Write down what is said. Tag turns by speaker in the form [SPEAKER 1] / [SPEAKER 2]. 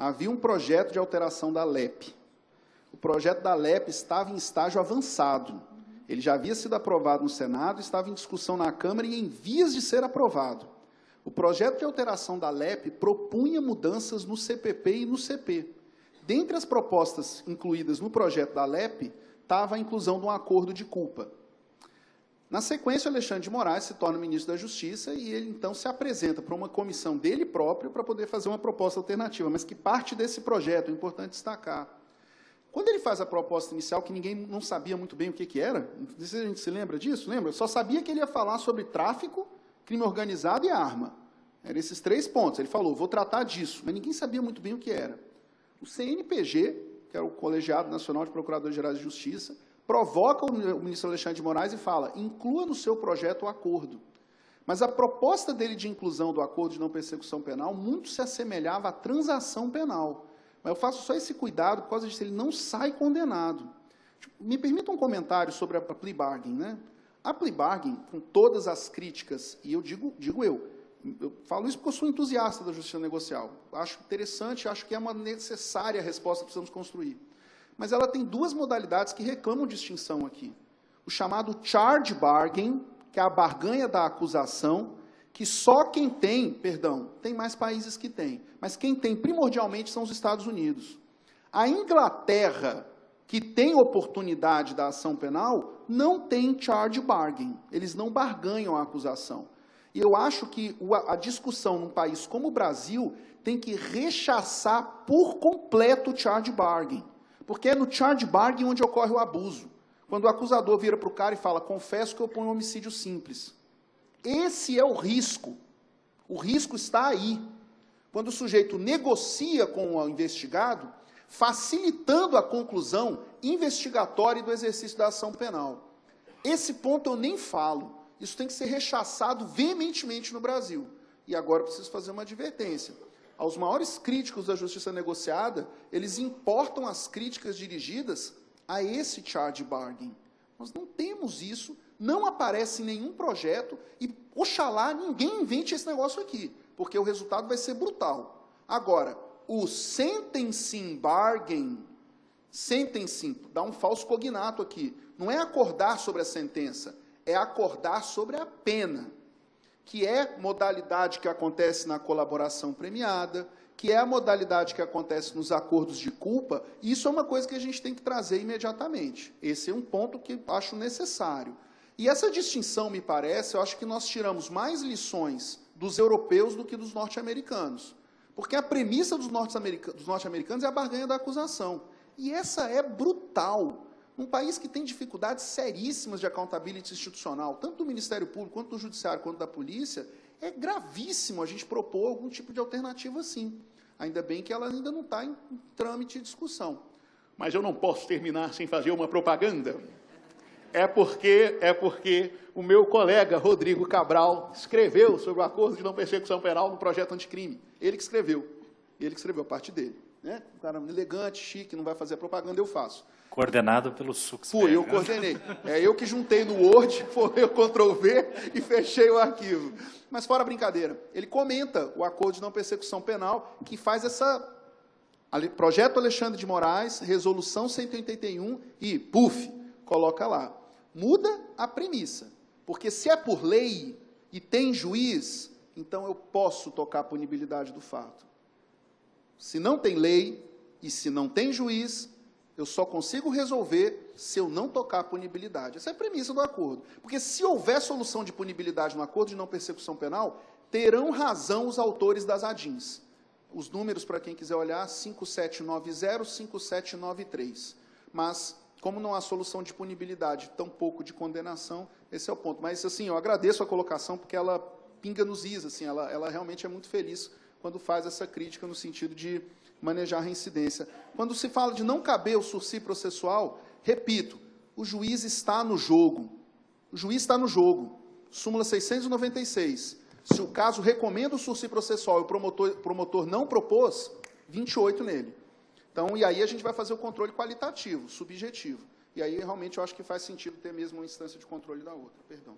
[SPEAKER 1] havia um projeto de alteração da LEP. O projeto da LEP estava em estágio avançado. Ele já havia sido aprovado no Senado, estava em discussão na Câmara e em vias de ser aprovado. O projeto de alteração da LEP propunha mudanças no CPP e no CP. Dentre as propostas incluídas no projeto da LEP, estava a inclusão de um acordo de culpa. Na sequência, o Alexandre de Moraes se torna ministro da Justiça e ele, então, se apresenta para uma comissão dele próprio para poder fazer uma proposta alternativa, mas que parte desse projeto, é importante destacar. Quando ele faz a proposta inicial, que ninguém não sabia muito bem o que era, não sei se a gente se lembra disso, lembra? Só sabia que ele ia falar sobre tráfico, crime organizado e arma. Eram esses 3 pontos. Ele falou, vou tratar disso, mas ninguém sabia muito bem o que era. O CNPG, que era o Colegiado Nacional de Procuradores Gerais de Justiça, provoca o ministro Alexandre de Moraes e fala, inclua no seu projeto o acordo. Mas a proposta dele de inclusão do acordo de não persecução penal muito se assemelhava à transação penal. Mas eu faço só esse cuidado, por causa disso, ele não sai condenado. Me permita um comentário sobre a plea bargain, né? A plea bargain, com todas as críticas, e eu eu falo isso porque eu sou entusiasta da justiça negocial. Acho interessante, acho que é uma necessária resposta que precisamos construir. Mas ela tem 2 modalidades que reclamam distinção aqui. O chamado charge bargain, que é a barganha da acusação, que só quem tem, tem mais países que têm, mas quem tem primordialmente são os Estados Unidos. A Inglaterra, que tem oportunidade da ação penal, não tem charge bargain, eles não barganham a acusação. E eu acho que a discussão num país como o Brasil tem que rechaçar por completo o charge bargain, porque é no charge bargain onde ocorre o abuso. Quando o acusador vira para o cara e fala, confesso que eu ponho um homicídio simples. Esse é o risco. O risco está aí. Quando o sujeito negocia com o investigado, facilitando a conclusão investigatória do exercício da ação penal. Esse ponto eu nem falo. Isso tem que ser rechaçado veementemente no Brasil. E agora eu preciso fazer uma advertência. Aos maiores críticos da justiça negociada, eles importam as críticas dirigidas a esse charge bargain. Nós não temos isso, não aparece em nenhum projeto e, oxalá, ninguém invente esse negócio aqui, porque o resultado vai ser brutal. Agora, o sentencing bargain, dá um falso cognato aqui, não é acordar sobre a sentença, é acordar sobre a pena, que é modalidade que acontece na colaboração premiada, que é a modalidade que acontece nos acordos de culpa, e isso é uma coisa que a gente tem que trazer imediatamente. Esse é um ponto que acho necessário. E essa distinção, me parece, eu acho que nós tiramos mais lições dos europeus do que dos norte-americanos. Porque a premissa dos norte-americanos é a barganha da acusação. E essa é brutal. Um país que tem dificuldades seríssimas de accountability institucional, tanto do Ministério Público, quanto do Judiciário, quanto da Polícia, é gravíssimo a gente propor algum tipo de alternativa assim. Ainda bem que ela ainda não está em trâmite de discussão.
[SPEAKER 2] Mas eu não posso terminar sem fazer uma propaganda. É porque o meu colega Rodrigo Cabral escreveu sobre o acordo de não persecução penal no projeto anticrime. Ele que escreveu a parte dele. Né? Um cara elegante, chique, não vai fazer propaganda, eu faço.
[SPEAKER 3] Coordenado pelo Suxberg.
[SPEAKER 1] Fui, eu coordenei. É eu que juntei no Word, foi eu Ctrl+V e fechei o arquivo. Mas fora a brincadeira, ele comenta o acordo de não persecução penal que faz projeto Alexandre de Moraes, resolução 181 e, puf, coloca lá. Muda a premissa, porque se é por lei e tem juiz, então eu posso tocar a punibilidade do fato. Se não tem lei e se não tem juiz, eu só consigo resolver se eu não tocar a punibilidade. Essa é a premissa do acordo. Porque se houver solução de punibilidade no acordo de não persecução penal, terão razão os autores das ADINs. Os números, para quem quiser olhar, 5790, 5793. Mas, como não há solução de punibilidade, tampouco de condenação, esse é o ponto. Mas, assim, eu agradeço a colocação, porque ela pinga nos is, assim, ela realmente é muito feliz quando faz essa crítica no sentido de manejar a reincidência. Quando se fala de não caber o sursi processual, repito, o juiz está no jogo. O juiz está no jogo. Súmula 696. Se o caso recomenda o sursi processual e o promotor não propôs, 28 nele. Então, e aí a gente vai fazer o controle qualitativo, subjetivo. E aí, realmente, eu acho que faz sentido ter mesmo uma instância de controle da outra. Perdão.